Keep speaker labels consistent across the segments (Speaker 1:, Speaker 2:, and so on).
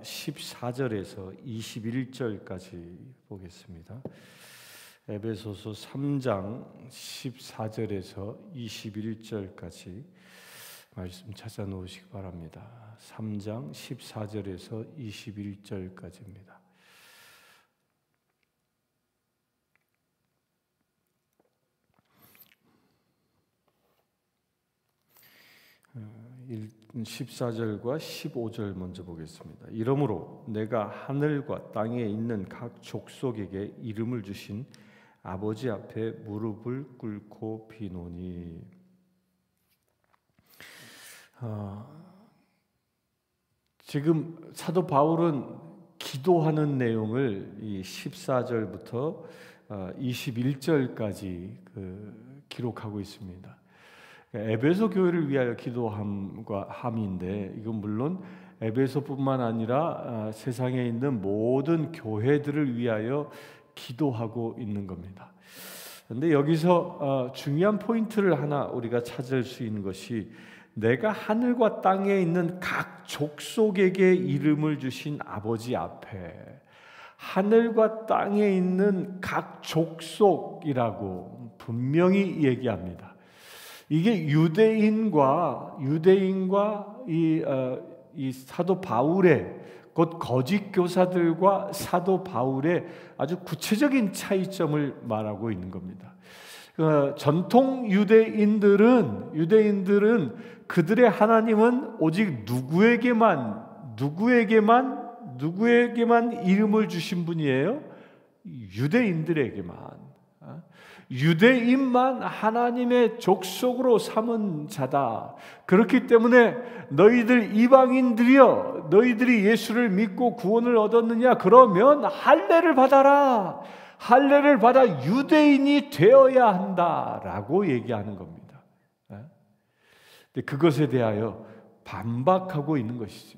Speaker 1: 14절에서 21절까지 보겠습니다. 에베소서 3장 14절에서 21절까지 말씀 찾아 놓으시기 바랍니다. 3장 14절에서 21절까지입니다. 일 14절과 15절 먼저 보겠습니다. 이러므로 내가 하늘과 땅에 있는 각 족속에게 이름을 주신 아버지 앞에 무릎을 꿇고 비노니. 지금 사도 바울은 기도하는 내용을 이 14절부터 21절까지 기록하고 있습니다. 에베소 교회를 위하여 기도함과 함인데, 이건 물론 에베소뿐만 아니라 세상에 있는 모든 교회들을 위하여 기도하고 있는 겁니다. 그런데 여기서 중요한 포인트를 하나 우리가 찾을 수 있는 것이, 내가 하늘과 땅에 있는 각 족속에게 이름을 주신 아버지 앞에, 하늘과 땅에 있는 각 족속이라고 분명히 얘기합니다. 이게 유대인과 이 사도 바울의, 곧 거짓 교사들과 사도 바울의 아주 구체적인 차이점을 말하고 있는 겁니다. 전통 유대인들은 그들의 하나님은 오직 누구에게만 이름을 주신 분이에요? 유대인들에게만. 유대인만 하나님의 족속으로 삼은 자다. 그렇기 때문에 너희들 이방인들이여, 너희들이 예수를 믿고 구원을 얻었느냐? 그러면 할례를 받아라. 할례를 받아 유대인이 되어야 한다라고 얘기하는 겁니다. 근데 그것에 대하여 반박하고 있는 것이죠.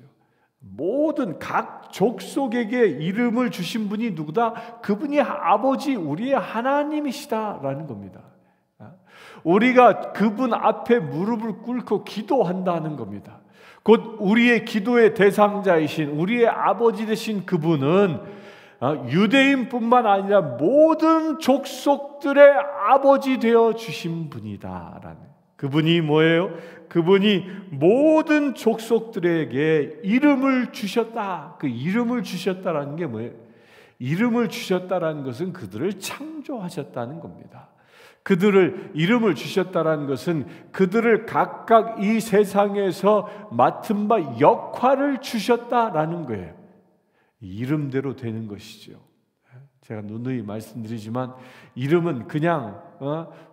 Speaker 1: 모든 각 족속에게 이름을 주신 분이 누구다? 그분이 아버지, 우리의 하나님이시다라는 겁니다. 우리가 그분 앞에 무릎을 꿇고 기도한다는 겁니다. 곧 우리의 기도의 대상자이신 우리의 아버지 되신 그분은 유대인뿐만 아니라 모든 족속들의 아버지 되어 주신 분이다라는. 그분이 뭐예요? 그분이 모든 족속들에게 이름을 주셨다. 그 이름을 주셨다라는 게 뭐예요? 이름을 주셨다라는 것은 그들을 창조하셨다는 겁니다. 그들을 이름을 주셨다라는 것은 그들을 각각 이 세상에서 맡은 바 역할을 주셨다라는 거예요. 이름대로 되는 것이죠. 제가 누누이 말씀드리지만 이름은 그냥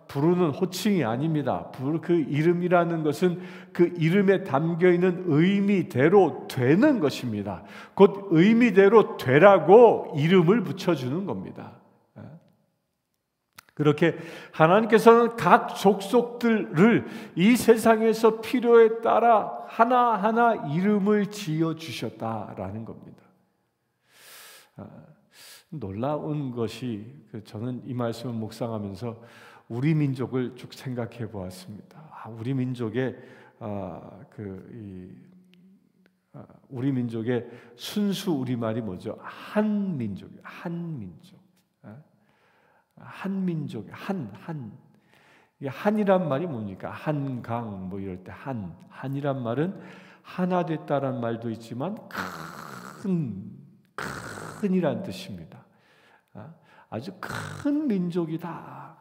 Speaker 1: 부르는 호칭이 아닙니다. 그 이름이라는 것은 그 이름에 담겨있는 의미대로 되는 것입니다. 곧 의미대로 되라고 이름을 붙여주는 겁니다. 그렇게 하나님께서는 각 족속들을 이 세상에서 필요에 따라 하나하나 이름을 지어주셨다라는 겁니다. 놀라운 것이, 저는 이 말씀을 묵상하면서 우리 민족을 쭉 생각해 보았습니다. 우리 민족의 우리 민족의 순수 우리말이 뭐죠? 한민족이에요. 한민족. 한이란 말이 뭡니까? 한강 뭐 이럴 때 한이란 말은 하나 됐다라는 말도 있지만 큰이란 뜻입니다. 아주 큰 민족이다.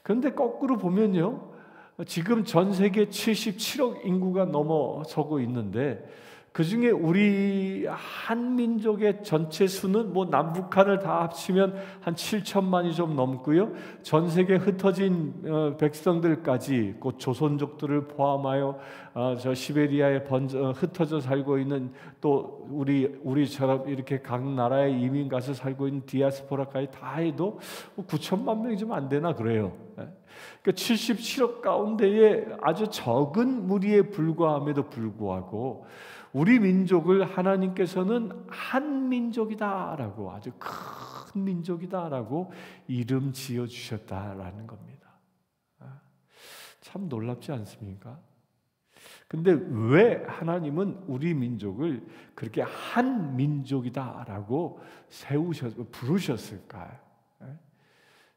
Speaker 1: 그런데 거꾸로 보면요, 지금 전 세계 77억 인구가 넘어서고 있는데 그 중에 우리 한민족의 전체 수는 뭐 남북한을 다 합치면 한 7천만이 좀 넘고요. 전 세계 흩어진 백성들까지, 곧 조선족들을 포함하여 저 시베리아에 흩어져 살고 있는, 또 우리처럼 이렇게 각 나라에 이민 가서 살고 있는 디아스포라까지 다 해도 9천만 명이 좀 안 되나 그래요. 그러니까 77억 가운데에 아주 적은 무리에 불과함에도 불구하고 우리 민족을 하나님께서는 한 민족이다라고, 아주 큰 민족이다라고 이름 지어 주셨다라는 겁니다. 참 놀랍지 않습니까? 근데 왜 하나님은 우리 민족을 그렇게 한 민족이다라고 부르셨을까요?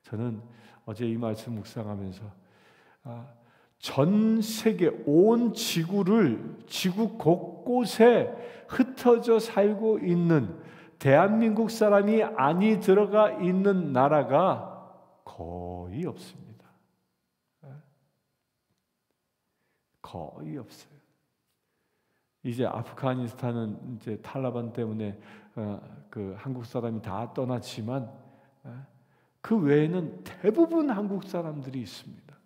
Speaker 1: 저는 어제 이 말씀 묵상하면서 전 세계 온 지구 곳곳에 흩어져 살고 있는 대한민국 사람이 안이 들어가 있는 나라가 거의 없습니다. 거의 없어요. 이제 아프가니스탄은 이제 탈레반 때문에 그 한국 사람이 다 떠났지만 그 외에는 대부분 한국 사람들이 있습니다.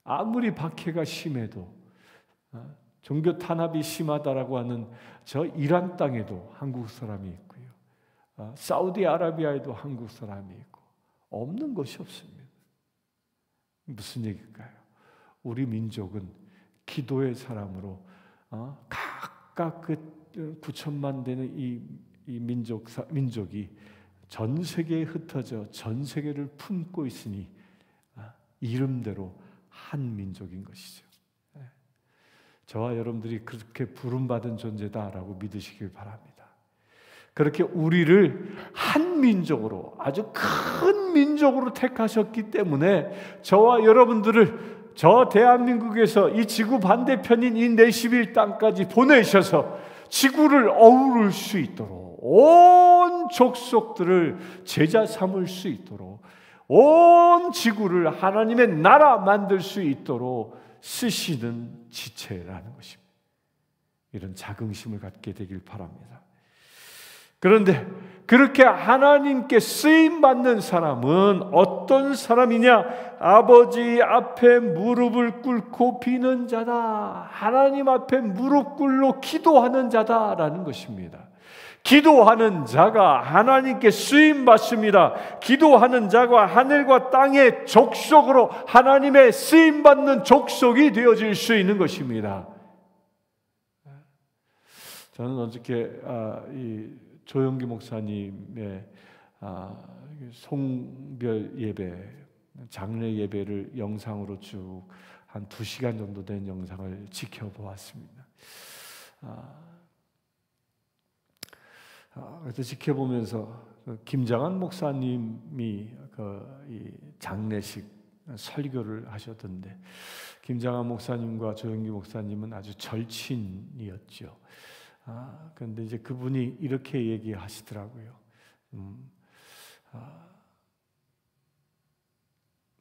Speaker 1: 아무리 박해가 심해도 종교 탄압이 심하다라고 하는 저 이란 땅에도 한국 사람이 있고요. 사우디아라비아에도 한국 사람이 있고 없는 것이 없습니다. 무슨 얘기일까요? 우리 민족은 기도의 사람으로 각각 그 9천만 되는 이 민족이 전 세계에 흩어져 전 세계를 품고 있으니 이름대로 한 민족인 것이죠. 저와 여러분들이 그렇게 부름받은 존재다라고 믿으시길 바랍니다. 그렇게 우리를 한 민족으로, 아주 큰 민족으로 택하셨기 때문에 저와 여러분들을 저 대한민국에서 이 지구 반대편인 이 내시빌 땅까지 보내셔서 지구를 어우를 수 있도록, 온 족속들을 제자 삼을 수 있도록, 온 지구를 하나님의 나라 만들 수 있도록 쓰시는 지체라는 것입니다. 이런 자긍심을 갖게 되길 바랍니다. 그런데 그렇게 하나님께 쓰임받는 사람은 어떤 사람이냐? 아버지 앞에 무릎을 꿇고 비는 자다. 하나님 앞에 무릎 꿇고 기도하는 자다라는 것입니다. 기도하는 자가 하나님께 쓰임받습니다. 기도하는 자가 하늘과 땅의 족속으로 하나님의 쓰임받는 족속이 되어질 수 있는 것입니다. 저는 어저께 이 조영기 목사님의 송별 예배, 장례 예배를 영상으로 쭉 한 2시간 정도 된 영상을 지켜보았습니다. 그래서 지켜보면서 김장한 목사님이 이 장례식 설교를 하셨던데, 김장한 목사님과 조영기 목사님은 아주 절친이었죠. 그런데 이제 그분이 이렇게 얘기하시더라고요.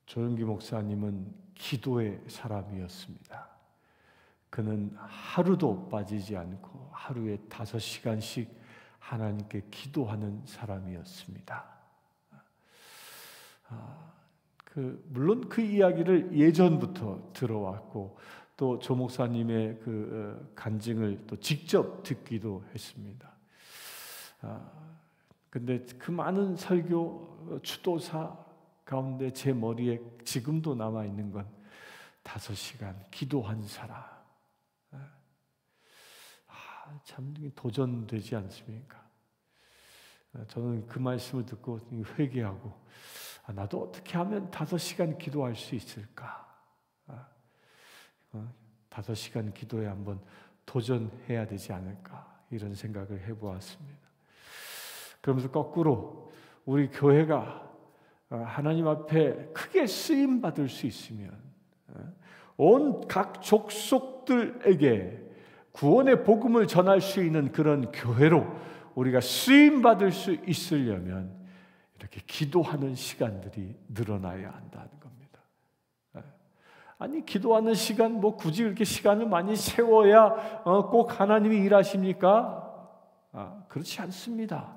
Speaker 1: 조영기 목사님은 기도의 사람이었습니다. 그는 하루도 빠지지 않고 하루에 5시간씩 하나님께 기도하는 사람이었습니다. 물론 그 이야기를 예전부터 들어왔고 또 조 목사님의 그 간증을 또 직접 듣기도 했습니다. 근데 그 많은 설교 추도사 가운데 제 머리에 지금도 남아 있는 건 5시간 기도한 사람. 참 도전되지 않습니까? 저는 그 말씀을 듣고 회개하고 나도 어떻게 하면 5시간 기도할 수 있을까? 5시간 기도에 한번 도전해야 되지 않을까? 이런 생각을 해보았습니다. 그러면서 거꾸로 우리 교회가 하나님 앞에 크게 쓰임받을 수 있으면 온 각 족속들에게 구원의 복음을 전할 수 있는 그런 교회로 우리가 쓰임받을 수 있으려면 이렇게 기도하는 시간들이 늘어나야 한다는 겁니다. 아니, 기도하는 시간 굳이 이렇게 시간을 많이 세워야 꼭 하나님이 일하십니까? 그렇지 않습니다.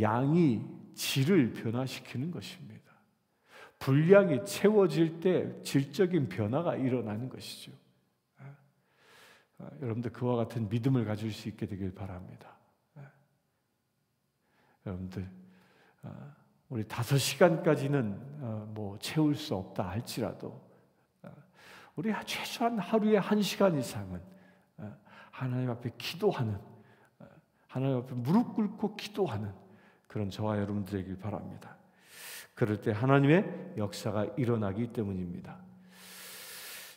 Speaker 1: 양이 질을 변화시키는 것입니다. 분량이 채워질 때 질적인 변화가 일어나는 것이죠. 여러분들 그와 같은 믿음을 가질 수 있게 되길 바랍니다. 여러분들 우리 5시간까지는 채울 수 없다 할지라도 우리 최소한 하루에 1시간 이상은 하나님 앞에 기도하는, 하나님 앞에 무릎 꿇고 기도하는 그런 저와 여러분들이길 바랍니다. 그럴 때 하나님의 역사가 일어나기 때문입니다.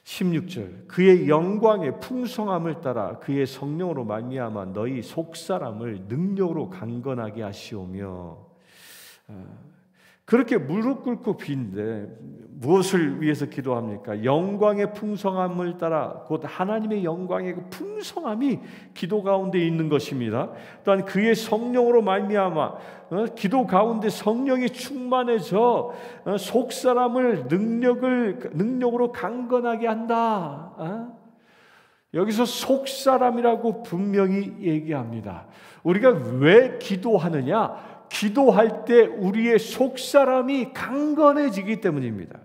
Speaker 1: 16절 그의 영광의 풍성함을 따라 그의 성령으로 말미암아 너희 속사람을 능력으로 강건하게 하시오며. 그렇게 무릎 꿇고 비는데 무엇을 위해서 기도합니까? 영광의 풍성함을 따라 곧 하나님의 영광의 그 풍성함이 기도 가운데 있는 것입니다. 또한 그의 성령으로 말미암아 기도 가운데 성령이 충만해져 속사람을 능력으로 강건하게 한다. 여기서 속사람이라고 분명히 얘기합니다. 우리가 왜 기도하느냐? 기도할 때 우리의 속사람이 강건해지기 때문입니다.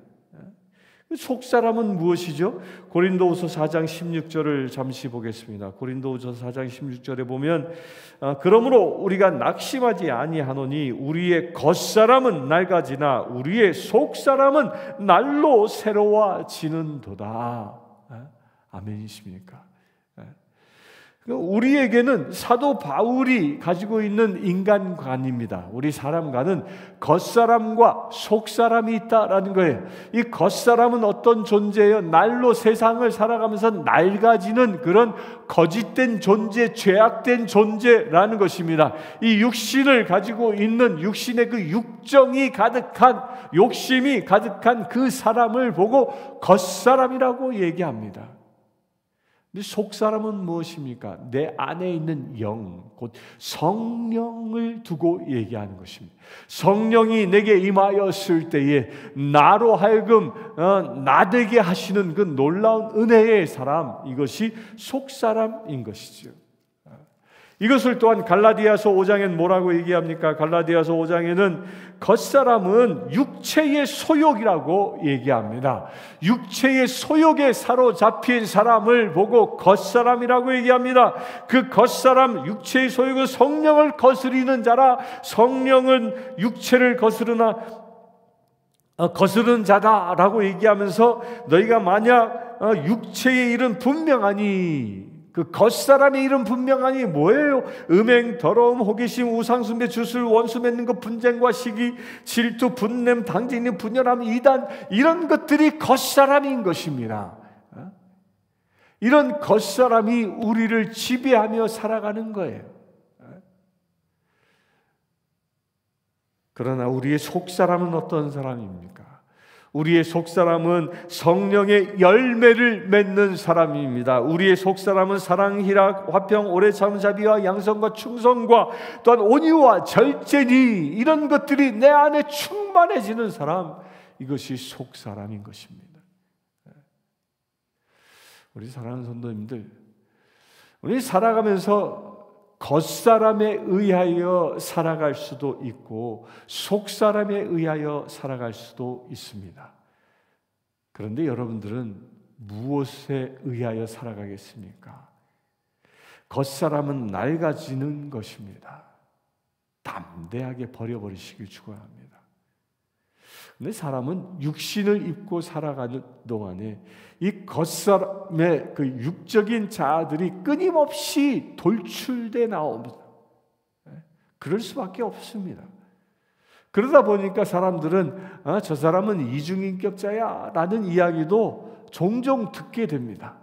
Speaker 1: 속사람은 무엇이죠? 고린도후서 4장 16절을 잠시 보겠습니다. 고린도후서 4장 16절에 보면 그러므로 우리가 낙심하지 아니하노니 우리의 겉사람은 낡아지나 우리의 속사람은 날로 새로워지는도다. 아멘이십니까? 우리에게는 사도 바울이 가지고 있는 인간관입니다. 우리 사람과는 겉사람과 속사람이 있다라는 거예요. 이 겉사람은 어떤 존재예요? 날로 세상을 살아가면서 낡아지는 그런 거짓된 존재, 죄악된 존재라는 것입니다. 이 육신을 가지고 있는 육신의 그 육정이 가득한, 욕심이 가득한 그 사람을 보고 겉사람이라고 얘기합니다. 속사람은 무엇입니까? 내 안에 있는 영, 곧 성령을 두고 얘기하는 것입니다. 성령이 내게 임하였을 때에 나로 하여금 나되게 하시는 그 놀라운 은혜의 사람, 이것이 속사람인 것이죠. 이것을 또한 갈라디아서 5장엔 뭐라고 얘기합니까? 갈라디아서 5장에는 겉사람은 육체의 소욕이라고 얘기합니다. 육체의 소욕에 사로잡힌 사람을 보고 겉사람이라고 얘기합니다. 그 겉사람, 육체의 소욕은 성령을 거스리는 자라. 성령은 육체를 거스르는 자다라고 얘기하면서 너희가 만약 육체의 일은 분명하니, 그 겉사람의 일은 분명하니 뭐예요? 음행, 더러움, 호기심, 우상숭배, 주술, 원수 맺는 것, 분쟁과 시기, 질투, 분냄, 당진님, 분열함, 이단, 이런 것들이 겉사람인 것입니다. 이런 겉사람이 우리를 지배하며 살아가는 거예요. 그러나 우리의 속사람은 어떤 사람입니까? 우리의 속사람은 성령의 열매를 맺는 사람입니다. 우리의 속사람은 사랑, 희락, 화평, 오래 참은 자비와 양선과 충성과 또한 온유와 절제니, 이런 것들이 내 안에 충만해지는 사람, 이것이 속사람인 것입니다. 우리 사랑하는 성도님들, 우리 살아가면서 겉사람에 의하여 살아갈 수도 있고 속사람에 의하여 살아갈 수도 있습니다. 그런데 여러분들은 무엇에 의하여 살아가겠습니까? 겉사람은 낡아지는 것입니다. 담대하게 버려버리시길 축원합니다. 근데 사람은 육신을 입고 살아가는 동안에 이 겉사람의 그 육적인 자아들이 끊임없이 돌출돼 나옵니다. 그럴 수밖에 없습니다. 그러다 보니까 사람들은 저 사람은 이중인격자야 라는 이야기도 종종 듣게 됩니다.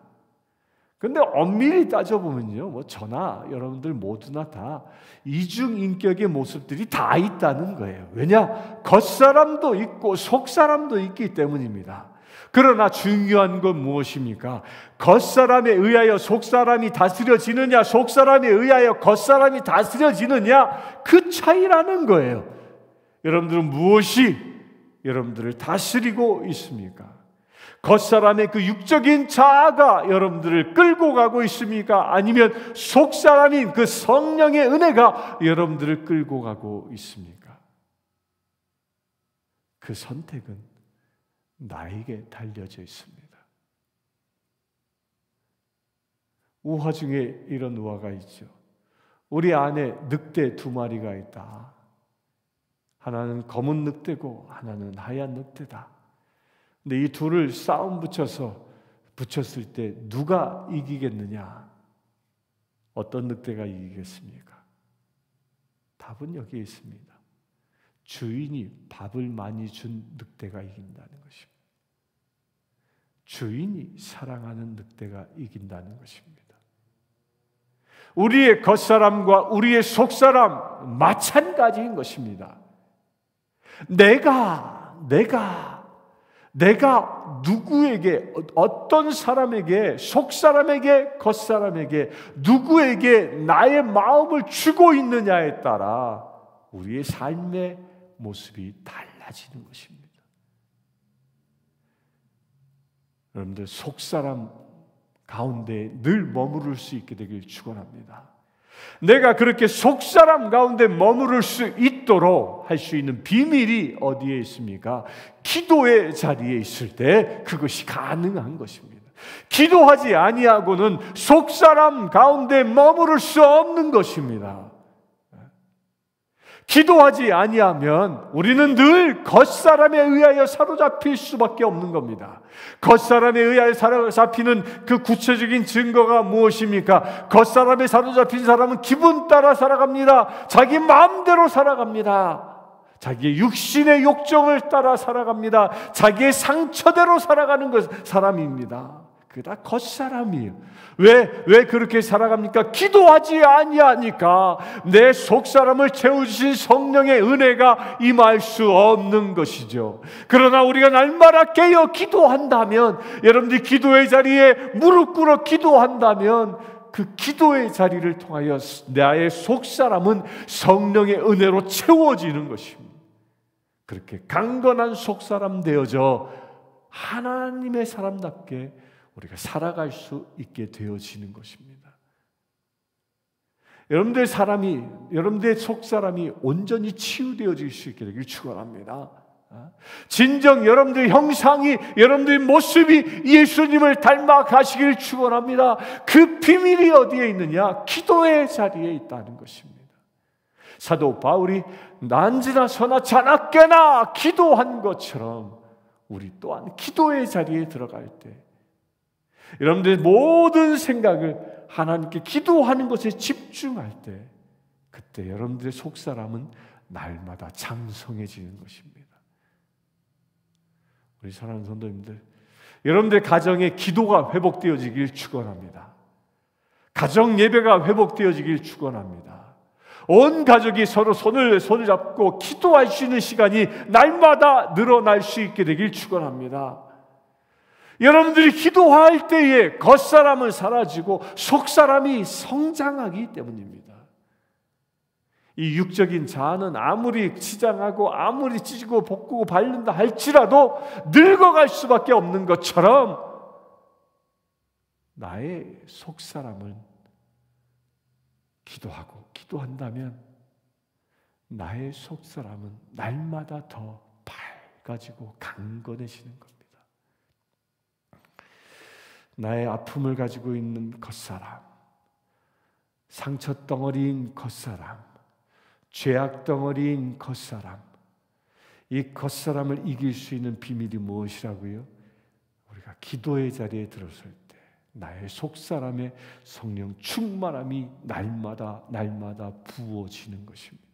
Speaker 1: 그런데 엄밀히 따져보면요, 저나 여러분들 모두나 다 이중인격의 모습들이 다 있다는 거예요. 왜냐? 겉사람도 있고 속사람도 있기 때문입니다. 그러나 중요한 건 무엇입니까? 겉사람에 의하여 속사람이 다스려지느냐, 속사람에 의하여 겉사람이 다스려지느냐, 그 차이라는 거예요. 여러분들은 무엇이 여러분들을 다스리고 있습니까? 겉사람의 그 육적인 자아가 여러분들을 끌고 가고 있습니까? 아니면 속사람인 그 성령의 은혜가 여러분들을 끌고 가고 있습니까? 그 선택은 나에게 달려져 있습니다. 우화 중에 이런 우화가 있죠. 우리 안에 늑대 2마리가 있다. 하나는 검은 늑대고 하나는 하얀 늑대다. 근데 이 둘을 싸움 붙였을 때 누가 이기겠느냐? 어떤 늑대가 이기겠습니까? 답은 여기에 있습니다. 주인이 밥을 많이 준 늑대가 이긴다는 것입니다. 주인이 사랑하는 늑대가 이긴다는 것입니다. 우리의 겉사람과 우리의 속사람 마찬가지인 것입니다. 내가 누구에게, 어떤 사람에게, 속사람에게, 겉사람에게, 누구에게 나의 마음을 주고 있느냐에 따라 우리의 삶의 모습이 달라지는 것입니다. 여러분들, 속사람 가운데 늘 머무를 수 있게 되길 축원합니다. 내가 그렇게 속사람 가운데 머무를 수 있도록 할 수 있는 비밀이 어디에 있습니까? 기도의 자리에 있을 때 그것이 가능한 것입니다. 기도하지 아니하고는 속사람 가운데 머무를 수 없는 것입니다. 기도하지 아니하면 우리는 늘 겉사람에 의하여 사로잡힐 수밖에 없는 겁니다. 겉사람에 의하여 사로잡히는 그 구체적인 증거가 무엇입니까? 겉사람에 사로잡힌 사람은 기분 따라 살아갑니다. 자기 마음대로 살아갑니다. 자기의 육신의 욕정을 따라 살아갑니다. 자기의 상처대로 살아가는 사람입니다. 그게 다 겉사람이에요. 왜 그렇게 살아갑니까? 기도하지 아니하니까 내 속사람을 채워주신 성령의 은혜가 임할 수 없는 것이죠. 그러나 우리가 날마다 깨어 기도한다면, 여러분들이 기도의 자리에 무릎 꿇어 기도한다면 그 기도의 자리를 통하여 나의 속사람은 성령의 은혜로 채워지는 것입니다. 그렇게 강건한 속사람 되어져 하나님의 사람답게 우리가 살아갈 수 있게 되어지는 것입니다. 여러분들의 속사람이 온전히 치유되어질 수 있게 되길 축원합니다. 진정 여러분들의 형상이, 여러분들의 모습이 예수님을 닮아가시길 축원합니다. 그 비밀이 어디에 있느냐? 기도의 자리에 있다는 것입니다. 사도 바울이 난지나 서나 자나깨나 기도한 것처럼 우리 또한 기도의 자리에 들어갈 때, 여러분들의 모든 생각을 하나님께 기도하는 것에 집중할 때, 그때 여러분들의 속사람은 날마다 장성해지는 것입니다. 우리 사랑하는 성도님들, 여러분들의 가정에 기도가 회복되어지길 축원합니다. 가정 예배가 회복되어지길 축원합니다. 온 가족이 서로 손을 잡고 기도할 수 있는 시간이 날마다 늘어날 수 있게 되길 축원합니다. 여러분들이 기도할 때에 겉사람은 사라지고 속사람이 성장하기 때문입니다. 이 육적인 자아는 아무리 치장하고 아무리 찢고 볶고 바른다 할지라도 늙어갈 수밖에 없는 것처럼 나의 속사람은 기도한다면 나의 속사람은 날마다 더 밝아지고 강건해지는 겁니다. 나의 아픔을 가지고 있는 겉사람, 상처 덩어리인 겉사람, 죄악 덩어리인 겉사람, 이 겉사람을 이길 수 있는 비밀이 무엇이라고요? 우리가 기도의 자리에 들어설 때 나의 속사람의 성령 충만함이 날마다 부어지는 것입니다.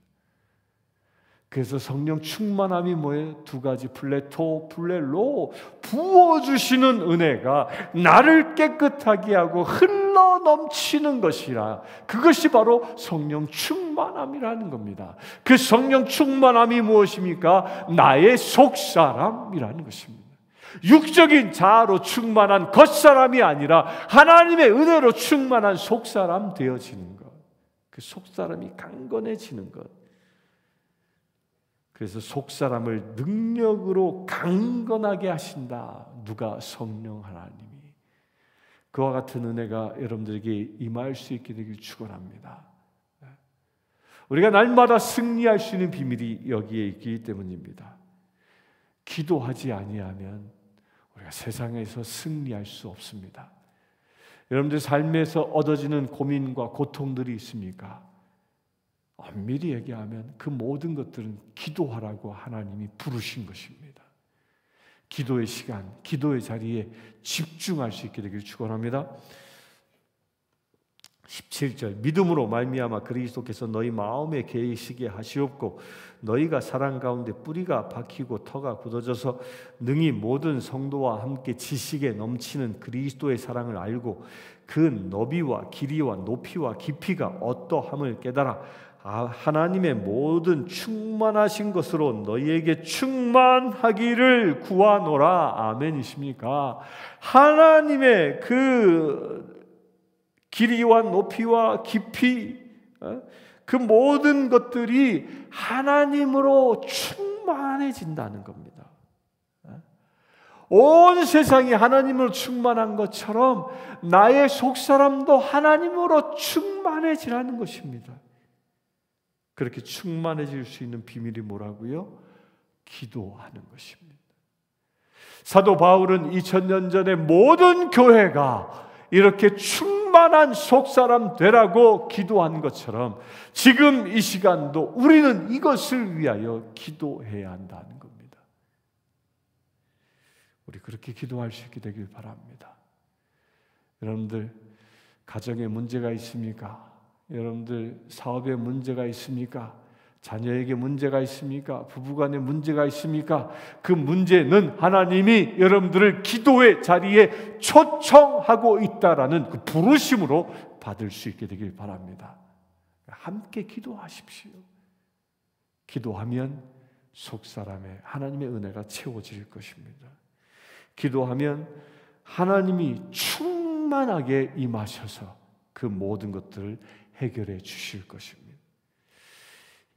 Speaker 1: 그래서 성령 충만함이 뭐예요? 두 가지, 플레토, 플레로, 부어주시는 은혜가 나를 깨끗하게 하고 흘러 넘치는 것이라, 그것이 바로 성령 충만함이라는 겁니다. 그 성령 충만함이 무엇입니까? 나의 속사람이라는 것입니다. 육적인 자아로 충만한 겉사람이 아니라 하나님의 은혜로 충만한 속사람 되어지는 것, 그 속사람이 강건해지는 것. 그래서 속사람을 능력으로 강건하게 하신다. 누가? 성령 하나님이. 그와 같은 은혜가 여러분들에게 임할 수 있게 되길 축원합니다. 우리가 날마다 승리할 수 있는 비밀이 여기에 있기 때문입니다. 기도하지 아니하면 우리가 세상에서 승리할 수 없습니다. 여러분들 삶에서 얻어지는 고민과 고통들이 있습니까? 엄밀히 얘기하면 그 모든 것들은 기도하라고 하나님이 부르신 것입니다. 기도의 시간, 기도의 자리에 집중할 수 있게 되길 축원합니다. 17절 믿음으로 말미암아 그리스도께서 너희 마음에 계시게 하시옵고 너희가 사랑 가운데 뿌리가 박히고 터가 굳어져서 능히 모든 성도와 함께 지식에 넘치는 그리스도의 사랑을 알고 그 너비와 길이와 높이와 깊이가 어떠함을 깨달아 하나님의 모든 충만하신 것으로 너희에게 충만하기를 구하노라. 아멘이십니까? 하나님의 그 길이와 높이와 깊이, 그 모든 것들이 하나님으로 충만해진다는 겁니다. 온 세상이 하나님으로 충만한 것처럼 나의 속사람도 하나님으로 충만해지라는 것입니다. 그렇게 충만해질 수 있는 비밀이 뭐라고요? 기도하는 것입니다. 사도 바울은 2000년 전에 모든 교회가 이렇게 충만한 속사람 되라고 기도한 것처럼 지금 이 시간도 우리는 이것을 위하여 기도해야 한다는 겁니다. 우리 그렇게 기도할 수 있게 되길 바랍니다. 여러분들 가정에 문제가 있습니까? 여러분들 사업에 문제가 있습니까? 자녀에게 문제가 있습니까? 부부간에 문제가 있습니까? 그 문제는 하나님이 여러분들을 기도의 자리에 초청하고 있다라는 그 부르심으로 받을 수 있게 되길 바랍니다. 함께 기도하십시오. 기도하면 속사람의 하나님의 은혜가 채워질 것입니다. 기도하면 하나님이 충만하게 임하셔서 그 모든 것들을 해결해 주실 것입니다.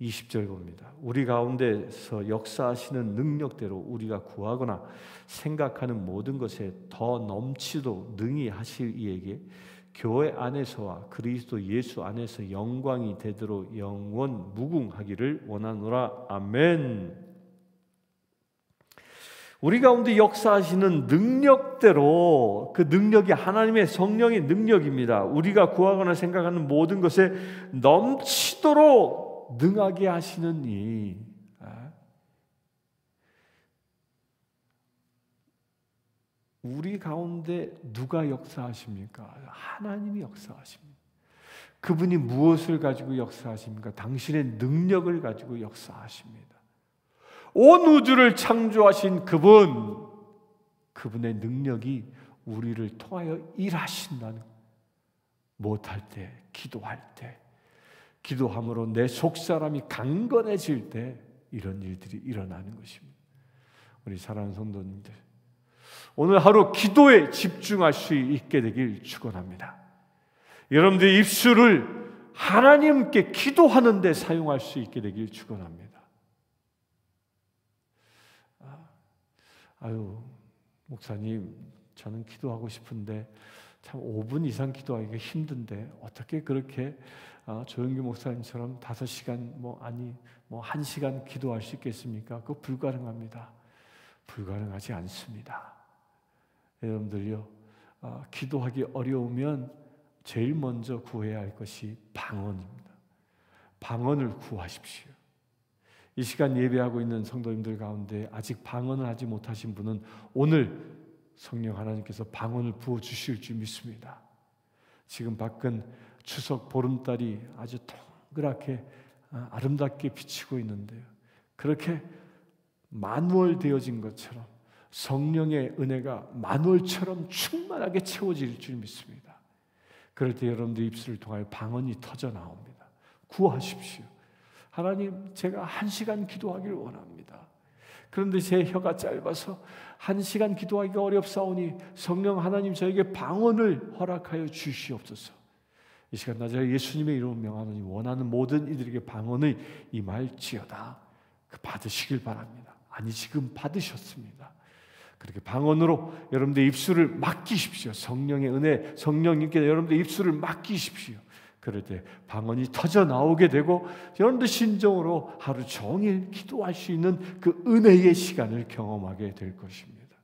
Speaker 1: 20절 봅니다. 우리 가운데서 역사하시는 능력대로 우리가 구하거나 생각하는 모든 것에 더 넘치도 능히 하실 이에게 교회 안에서와 그리스도 예수 안에서 영광이 되도록 영원 무궁하기를 원하노라. 아멘. 우리 가운데 역사하시는 능력대로, 그 능력이 하나님의 성령의 능력입니다. 우리가 구하거나 생각하는 모든 것에 넘치도록 능하게 하시는 이, 우리 가운데 누가 역사하십니까? 하나님이 역사하십니다. 그분이 무엇을 가지고 역사하십니까? 당신의 능력을 가지고 역사하십니다. 온 우주를 창조하신 그분의 능력이 우리를 통하여 일하신다는, 못할 때, 기도할 때, 기도함으로 내 속사람이 강건해질 때 이런 일들이 일어나는 것입니다. 우리 사랑하는 성도님들, 오늘 하루 기도에 집중할 수 있게 되길 축원합니다. 여러분들의 입술을 하나님께 기도하는 데 사용할 수 있게 되길 축원합니다. 아유, 목사님, 저는 기도하고 싶은데 참 5분 이상 기도하기가 힘든데 어떻게 그렇게 조영규 목사님처럼 5시간 아니 1시간 기도할 수 있겠습니까? 그거 불가능합니다. 불가능하지 않습니다. 여러분들요, 기도하기 어려우면 제일 먼저 구해야 할 것이 방언입니다. 방언을 구하십시오. 이 시간 예배하고 있는 성도님들 가운데 아직 방언을 하지 못하신 분은 오늘 성령 하나님께서 방언을 부어주실 줄 믿습니다. 지금 밖은 추석 보름달이 아주 동그랗게 아름답게 비치고 있는데요, 그렇게 만월되어진 것처럼 성령의 은혜가 만월처럼 충만하게 채워질 줄 믿습니다. 그럴 때 여러분들 입술을 통하여 방언이 터져 나옵니다. 구하십시오. 하나님, 제가 1시간 기도하기를 원합니다. 그런데 제 혀가 짧아서 1시간 기도하기가 어렵사오니 성령 하나님, 저에게 방언을 허락하여 주시옵소서. 이 시간 나 제가 예수님의 이름으로 명하노니 원하는 모든 이들에게 방언이 임할지어다. 받으시길 바랍니다. 아니, 지금 받으셨습니다. 그렇게 방언으로 여러분들의 입술을 맡기십시오. 성령의 은혜, 성령님께 여러분들의 입술을 맡기십시오. 그럴 때 방언이 터져 나오게 되고 여러분들 심정으로 하루 종일 기도할 수 있는 그 은혜의 시간을 경험하게 될 것입니다.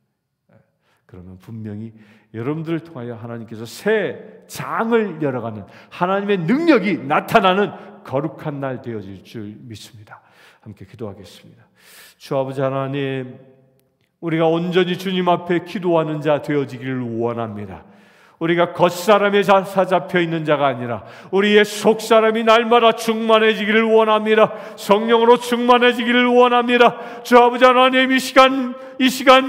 Speaker 1: 그러면 분명히 여러분들을 통하여 하나님께서 새 장을 열어가는 하나님의 능력이 나타나는 거룩한 날 되어질 줄 믿습니다. 함께 기도하겠습니다. 주 아버지 하나님, 우리가 온전히 주님 앞에 기도하는 자 되어지기를 원합니다. 우리가 겉사람에 사잡혀 있는 자가 아니라 우리의 속사람이 날마다 충만해지기를 원합니다. 성령으로 충만해지기를 원합니다. 주 아버지 하나님, 이 시간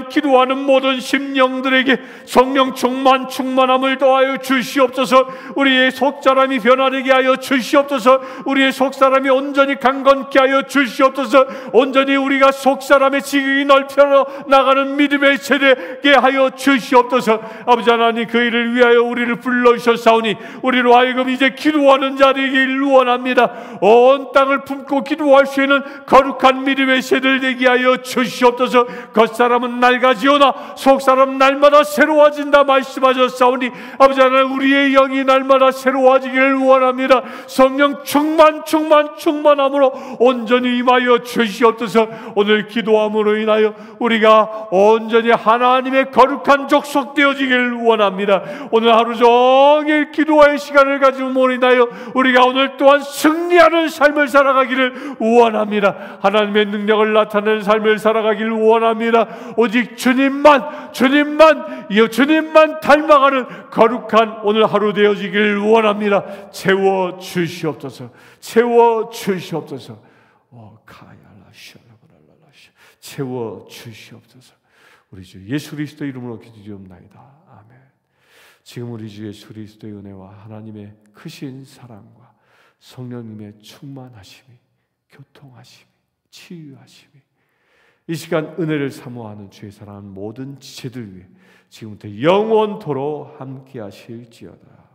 Speaker 1: 기도하는 모든 심령들에게 성령 충만함을 더하여 주시옵소서. 우리의 속사람이 변화되게 하여 주시옵소서. 우리의 속사람이 온전히 강건케 하여 주시옵소서. 온전히 우리가 속사람의 지극히 넓혀 나가는 믿음의 세대게 하여 주시옵소서. 아버지 하나님, 그 일을 위하여 우리를 불러주셨사오니 우리로 하여금 이제 기도하는 자되기를 원합니다. 온 땅을 품고 기도할 수 있는 거룩한 믿음의 세대를 되게 하여 주시옵소서. 겉사람은 낡아지오나 속사람 날마다 새로워진다 말씀하셨사오니 아버지 하나님, 우리의 영이 날마다 새로워지기를 원합니다. 성령 충만함으로 온전히 임하여 주시옵소서. 오늘 기도함으로 인하여 우리가 온전히 하나님의 거룩한 족속 되어지기를 원합니다. 오늘 하루 종일 기도의 시간을 가짐으로 인하여 우리가 오늘 또한 승리하는 삶을 살아가기를 원합니다. 하나님의 능력을 나타내는 삶을 살아가기를 원합니다. 오직 주님만 닮아가는 거룩한 오늘 하루 되어지기를 원합니다. 채워 주시옵소서. 채워 주시옵소서. 채워 주시옵소서. 우리 주 예수 그리스도 이름으로 기도드리옵나이다. 아멘. 지금 우리 주 예수 그리스도의 은혜와 하나님의 크신 사랑과 성령님의 충만하심이, 교통하심이, 치유하심이, 이 시간 은혜를 사모하는 주의 사랑하는 모든 지체들 위해 지금부터 영원토록 함께 하실지어다.